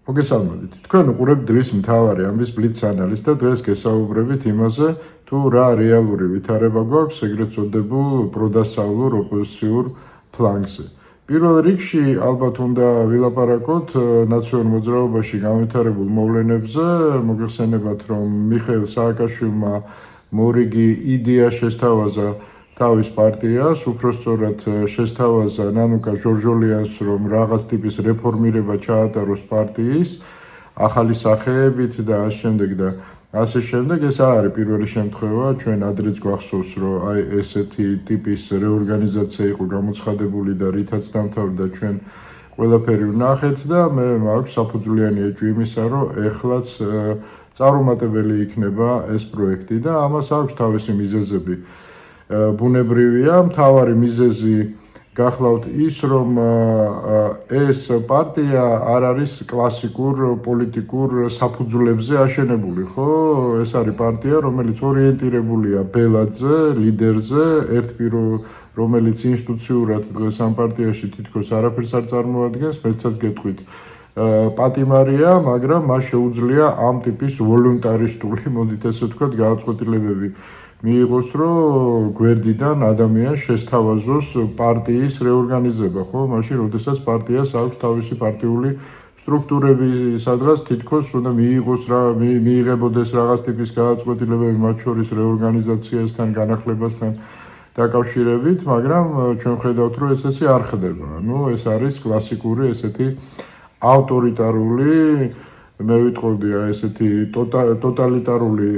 მოგესალმებით. თქვენ უყურებთ დღის მთავარი ამბის ბლიც ანალიზს და დღეს გესაუბრებით იმაზე, თუ რა რეალური ვითარება გვაქვს ეგრეთ წოდებულ პროდასავლურ ოპოზიციურ ფლანგზე. პირველ რიგში ალბათ უნდა ვილაპარაკოთ ნაციონალურ მოძრაობაში განვითარებულ მოვლენებზე. მოგეხსენებათ, რომ მიხეილ სააკაშვილმა მორიგი იდეა შესთავაზა თავის პარტიას, უпростоრად შესთავაზა ნანუკა ჟორჟოლიანს, რომ რაღაც ტიპის რეფორმირება ჩაატაროს პარტიის ახალი სახეებით და ამ შემდეგ და ასე შემდეგ. ეს არის პირველი შემთხვევა, ჩვენ ადრეც გვახსოვს, რომ აი ესეთი ტიპის რეორგანიზაცია იყო გამოცხადებული და რითაც დამთავრდა ჩვენ ყველაფერი ვნახეთ და მე მაქვს საფუძვლიანი ეჭვი იმისა, რომ ეხლაც წარუმატებელი იქნება ეს პროექტი და ამას აქვს თავისი მიზეზები. ბუნებრივია, მთავარი მიზეზი გახლავთ ის, რომ ეს პარტია არ არის კლასიკურ პოლიტიკურ საფუძვლებზე აშენებული, ხო? ეს არის პარტია, რომელიც ორიენტირებულია ბელადზე, ლიდერზე, ერთპირო, რომელიც ინსტიტუციურად დღეს ამ პარტიაში თითქოს არაფერს არ წარმოადგენს, მეცაც გეტყვით. პატიმარია, მაგრამ მას შეუძლია ამ ტიპის ვოლუნტარისტული, მოდით ესე ვთქვათ, გადაწყვეტილებები მიიღოს, რომ გვერდიდან ადამიანს შესთავაზოს პარტიის რეორგანიზება, ხო? მაშინ, როდესაც პარტიას აქვს თავისი პარტიული სტრუქტურები, სადღაც თითქოს უნდა მიიღებოდეს რაღაც ტიპის გადაწყვეტილებები, მათ შორის რეორგანიზაციასთან, განახლებასთან დაკავშირებით, მაგრამ ჩვენ ხედავთ, რომ ესე არ ხდება. ეს არის კლასიკური ესეთი ავტორიტარული, მე ვიტყოდი ესეთი ტოტალიტარული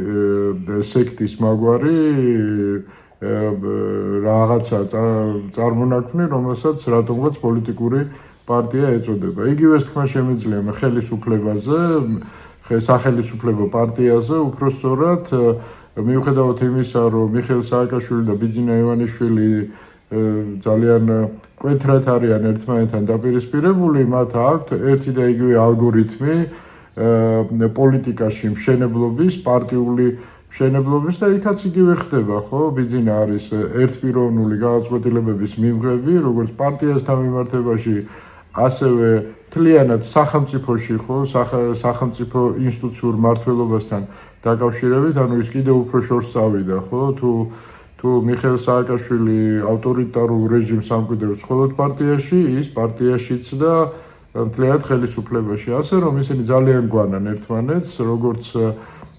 სექტის მაგვარი რაღაცა წარმონაქმნი, რომელსაც რატომღაც პოლიტიკური პარტია ეწოდება. იგივეს თქმა შემიძლია ხელისუფლებაზე, სახელისუფლებო პარტიაზე, უпростоრად მიუხედავად იმისა, რომ მიხეილ სააკაშვილი და ბიძინა ივანიშვილი ძალიან მკვეთრად არიან ერთმანეთთან დაპირისპირებული, მათ აქვთ ერთი და იგივე ალგორითმი პოლიტიკაში მშენებლობის, პარტიული მშენებლობის და იქაც იგივე ხდება, ხო? ბიძინა არის ერთპიროვნული გადაწყვეტილებების მიღები, როგორც პარტიასთან მიმართებაში, ასევე მთლიანად სახელმწიფოში, ხო? სახელმწიფო ინსტიტუციურ მმართველობასთან დაკავშირებით, ანუ ის კიდევ უფრო შორს წავიდა, ხო? თუ მიხეილ სააკაშვილი ავტორიტარულ რეჟიმს ამკვიდრებს მხოლოდ პარტიაში, ის პარტიაშიც და მთლიანად ხელისუფლებაში, ასე რომ ისინი ძალიან გვანან ერთმანეთს, როგორც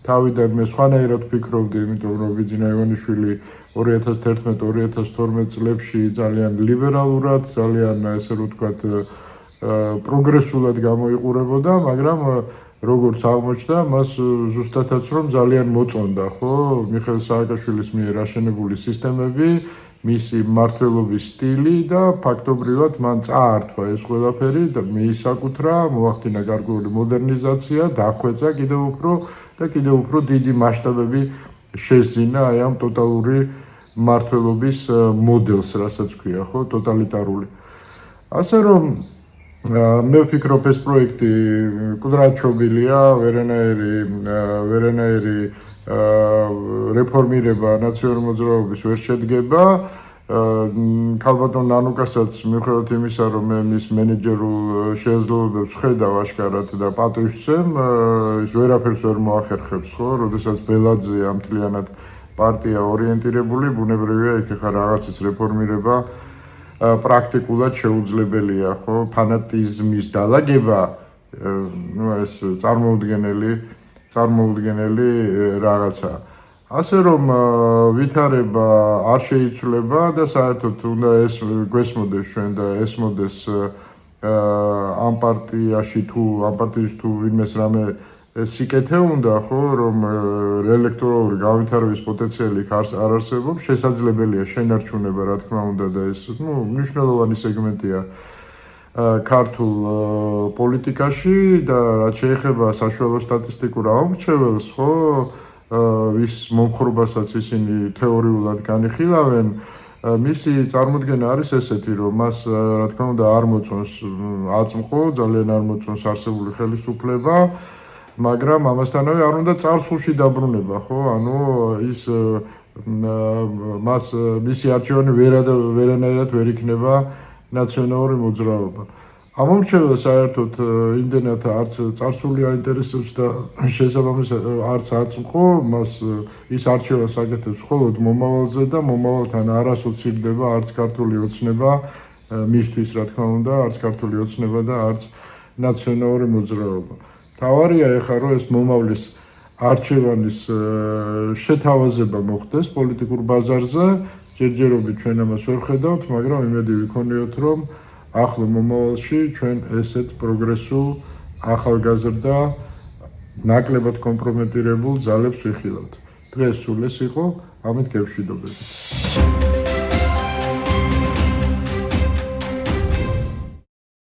თავიდან მე სხვანაირად ვფიქრობდი, იმიტომ რომ ბიძინა ივანიშვილი 2011-2012 წლებში ძალიან ლიბერალურად, ძალიან ესე რომ ვთქვათ, პროგრესულად გამოიყურებოდა, მაგრამ როგორც აღმოჩნდა, მას ზუსტადაც რომ ძალიან მოწონდა, ხო, მიხეილ სააკაშვილის მიერ აშენებული სისტემები, მისი მმართველობის სტილი და ფაქტობრივად მან წაართვა ეს ყველაფერი და მიისაკუთრა, მოახდინა გარკვეული მოდერნიზაცია, დახვეწა კიდევ უფრო დიდი მასშტაბები შესძინა აი ამ ტოტალური მმართველობის მოდელს, რასაც ქვია, ხო, ტოტალიტარული. ასე რომ მე ვფიქრობ, ეს პროექტი კუდრად ჩობილია, ვერანაირი რეფორმირება ნაციონალურ მოძრაობის ვერ შედგება. ქალბატონ ნანუკასაც მიუხედავად იმისა, რომ მე მის მენეჯერულ შესაძლებლობებს ვხედავ აშკარად და პატივს ვცემ, ის ვერაფერს ვერ მოახერხებს, ხო? როდესაც ბელაძეა მთლიანად პარტია ორიენტირებული, ბუნებრივია იქ ხა რაღაცის რეფორმირება პრაქტიკულად შეუძლებელია, ხო? ფანატიზმის დალაგება, ეს წარმოუდგენელი რაღაცა. ასე რომ ვითარება არ შეიცვლება და საერთოდ უნდა ეს გვესმოდეს ჩვენ და ესმოდეს ამ პარტიაში ამ პარტიის თუ ვინმეს რამე სიკეთე უნდა, ხო, რომ ელექტორალური განვითარების პოტენციალი არ არსებობს, შესაძლებელია შენარჩუნება, რა თქმა უნდა და ეს მნიშვნელოვანი სეგმენტია ქართულ პოლიტიკაში და რაც შეეხება საშუალო სტატისტიკურ ამორჩეველს, ხო, ვის მომხრობასაც ისინი თეორიულად განიხილავენ, მისი წარმოდგენა არის ესეთი, რომ მას რა თქმა უნდა არ მოწონს აწმყო, ძალიან არ მოწონს არსებული ხელისუფლება, მაგრამ ამასთანავე არ უნდა წარსულში დაბრუნება, ხო? ანუ ის მისი არჩევანი ვერანაირად ვერ იქნება ნაციონალური მოძრაობა. ამომრჩეველ საერთოდ იმდენად არც წარსული აინტერესებს და შესაბამისად არც აწმყო, მას ის არჩევას აკეთებს მხოლოდ მომავალზე და მომავალთან არ ასოცირდება არც ქართული ოცნება მისთვის, რა თქმა უნდა, არც ქართული ოცნება და არც ნაციონალური მოძრაობა. თავარია ეხლა რომ ეს მომავლის არჩევანის შეთავაზება მოხდეს პოლიტიკურ ბაზარზე, ჯერჯერობით ჩვენ ამას ვერ ხედავთ, მაგრამ იმედი ვიქონიოთ, რომ ახლო მომავალში ჩვენ ესეთ პროგრესულ, ახალგაზრდა, ნაკლებად კომპრომეტირებულ ძალებს ვიხილავთ. დღეს სულ ეს იყო, ამით გევშვიდობებით.